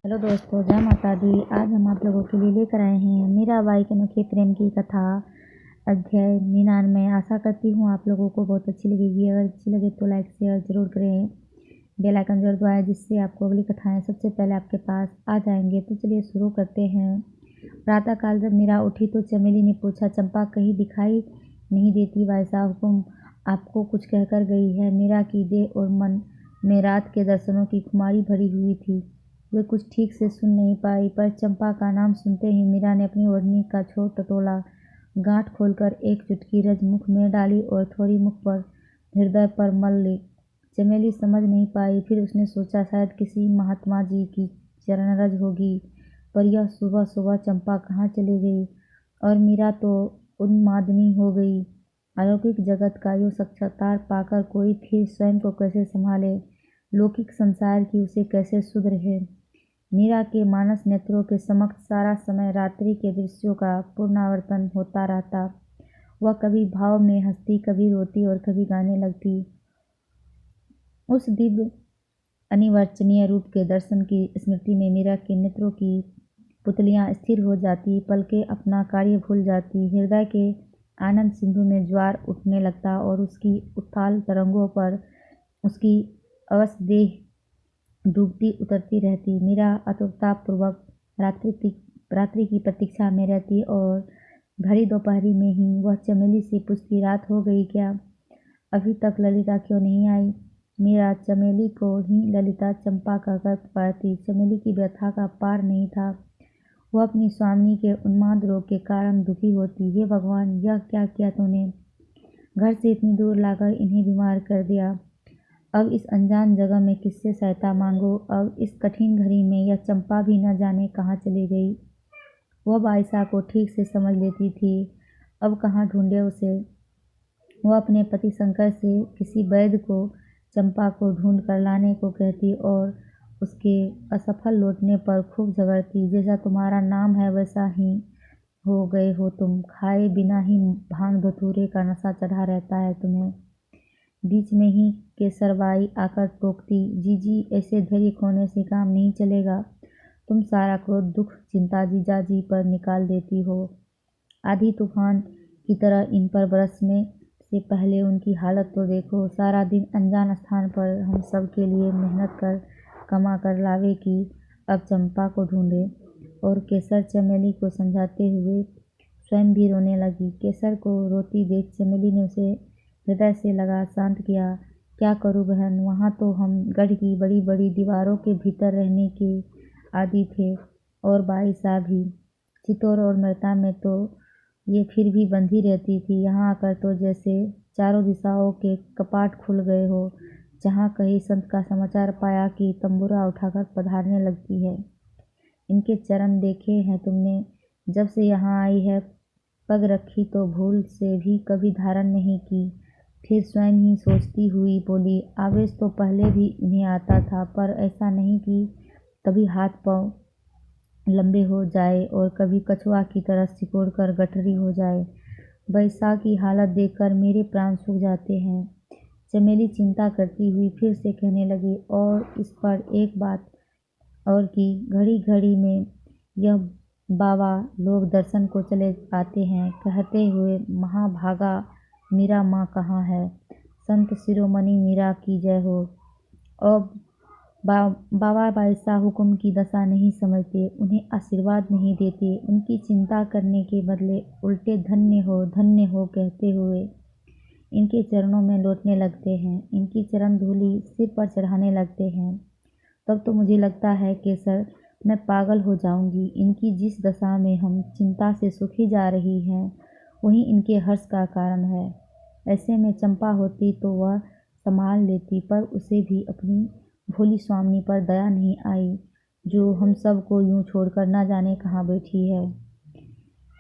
Hello दोस्तों, जय माता दी। आज हम आप लोगों के लिए लेकर आए हैं मीराबाई के अनोखे प्रेम की कथा, अध्याय 99। आशा करती हूँ आप लोगों को बहुत अच्छी लगेगी। अगर अच्छी लगे तो लाइक शेयर जरूर करें, बेल आइकन जरूर दबाएं, जिससे आपको अगली कथाएं सबसे पहले आपके पास आ जाएंगे। तो चलिए शुरू करते हैं। प्रातःकाल जब मीरा उठी तो चमेली ने पूछा, चंपा कहीं दिखाई नहीं देती? भाई साहब, हुक्म आपको कुछ कहकर गई है? मीरा की देह और मन में रात के दर्शनों की खुमारी भरी हुई थी। वे कुछ ठीक से सुन नहीं पाई, पर चंपा का नाम सुनते ही मीरा ने अपनी ओढ़नी का छोर टटोला, गांठ खोलकर एक चुटकी रज मुख में डाली और थोड़ी मुख पर हृदय पर मल ली। चमेली समझ नहीं पाई। फिर उसने सोचा शायद किसी महात्मा जी की चरण रज होगी, पर यह सुबह सुबह चंपा कहाँ चली गई? और मीरा तो उन्मादनी हो गई। अलौकिक जगत का यो साक्षात्कार पाकर कोई फिर स्वयं को कैसे संभाले? लौकिक संसार की उसे कैसे सुध रहे? मीरा के मानस नेत्रों के समक्ष सारा समय रात्रि के दृश्यों का पुनरावर्तन होता रहता। वह कभी भाव में हंसती, कभी रोती और कभी गाने लगती। उस दिव्य अनिर्वचनीय रूप के दर्शन की स्मृति में मीरा के नेत्रों की पुतलियां स्थिर हो जाती, पलकें अपना कार्य भूल जाती। हृदय के आनंद सिंधु में ज्वार उठने लगता और उसकी उथाल तरंगों पर उसकी अवश्य देह डूबती उतरती रहती। मीरा आतुरतापूर्वक रात्रि की प्रतीक्षा में रहती और भरी दोपहरी में ही वह चमेली से पूछती, रात हो गई क्या? अभी तक ललिता क्यों नहीं आई? मीरा चमेली को ही ललिता चंपा का गर्भ पड़ती। चमेली की व्यथा का पार नहीं था। वह अपनी स्वामिनी के उन्माद रोग के कारण दुखी होती। हे भगवान, यह क्या किया तूने? घर से इतनी दूर लाकर इन्हें बीमार कर दिया। अब इस अनजान जगह में किससे सहायता मांगो? अब इस कठिन घड़ी में यह चंपा भी न जाने कहाँ चली गई। वह बाईसा को ठीक से समझ लेती थी। अब कहाँ ढूंढे उसे? वह अपने पति शंकर से किसी वैद्य को चंपा को ढूंढ कर लाने को कहती और उसके असफल लौटने पर खूब झगड़ती। जैसा तुम्हारा नाम है वैसा ही हो गए हो तुम। खाए बिना ही भांग धतूरे का नशा चढ़ा रहता है तुम्हें। बीच में ही केसरबाई आकर टोकती, जीजी ऐसे धैर्य खोने से काम नहीं चलेगा। तुम सारा क्रोध दुख चिंता जीजा जी पर निकाल देती हो। आधी तूफान की तरह इन पर बरसने से पहले उनकी हालत तो देखो। सारा दिन अनजान स्थान पर हम सब के लिए मेहनत कर कमा कर लावे कि अब चंपा को ढूंढे। और केसर चमेली को समझाते हुए स्वयं भी रोने लगी। केसर को रोती देख चमेली ने उसे हृदय से लगा शांत किया। क्या करूं बहन, वहाँ तो हम गढ़ की बड़ी बड़ी दीवारों के भीतर रहने के आदी थे, और बाईसा भी। चित्तौड़ और मृता में तो ये फिर भी बंधी रहती थी। यहाँ आकर तो जैसे चारों दिशाओं के कपाट खुल गए हो। जहाँ कहीं संत का समाचार पाया कि तंबूरा उठाकर पधारने लगती है। इनके चरण देखे हैं तुमने? जब से यहाँ आई है पग रखी तो भूल से भी कभी धारण नहीं की। फिर स्वयं ही सोचती हुई बोली, आवेश तो पहले भी इन्हें आता था, पर ऐसा नहीं कि कभी हाथ पांव लंबे हो जाए और कभी कछुआ की तरह सिकोड़ कर गठरी हो जाए। बैसा की हालत देखकर मेरे प्राण सूख जाते हैं। चमेली चिंता करती हुई फिर से कहने लगी, और इस पर एक बात और कि घड़ी घड़ी में यह बाबा लोग दर्शन को चले आते हैं, कहते हुए महाभागा मीरा माँ कहाँ है? संत शिरोमणि मीरा की जय हो। और बाबा बाईसा हुक्म की दशा नहीं समझते, उन्हें आशीर्वाद नहीं देते। उनकी चिंता करने के बदले उल्टे धन्य हो कहते हुए इनके चरणों में लौटने लगते हैं। इनकी चरण धूलि सिर पर चढ़ाने लगते हैं। तब तो मुझे लगता है केसर, मैं पागल हो जाऊंगी। इनकी जिस दशा में हम चिंता से सूखी जा रही हैं, वही इनके हर्ष का कारण है। ऐसे में चंपा होती तो वह संभाल लेती, पर उसे भी अपनी भोली स्वामिनी पर दया नहीं आई, जो हम सब को यूं छोड़कर न जाने कहाँ बैठी है।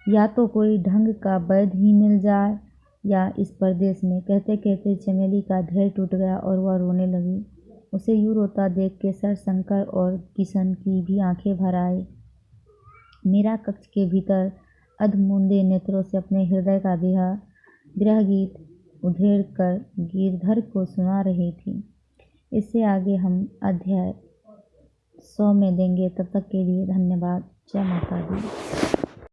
या तो कोई ढंग का वैद्य ही मिल जाए या इस परदेश में। कहते कहते चमेली का धैर्य टूट गया और वह रोने लगी। उसे यूं रोता देख के सर शंकर और किशन की भी आंखें भर आई। मीरा कक्ष के भीतर अधमूंदे नेत्रों से अपने हृदय का विरह गीत उधेड़ कर गिरधर को सुना रही थी। इससे आगे हम अध्याय 100 में देंगे। तब तक के लिए धन्यवाद। जय माता दी।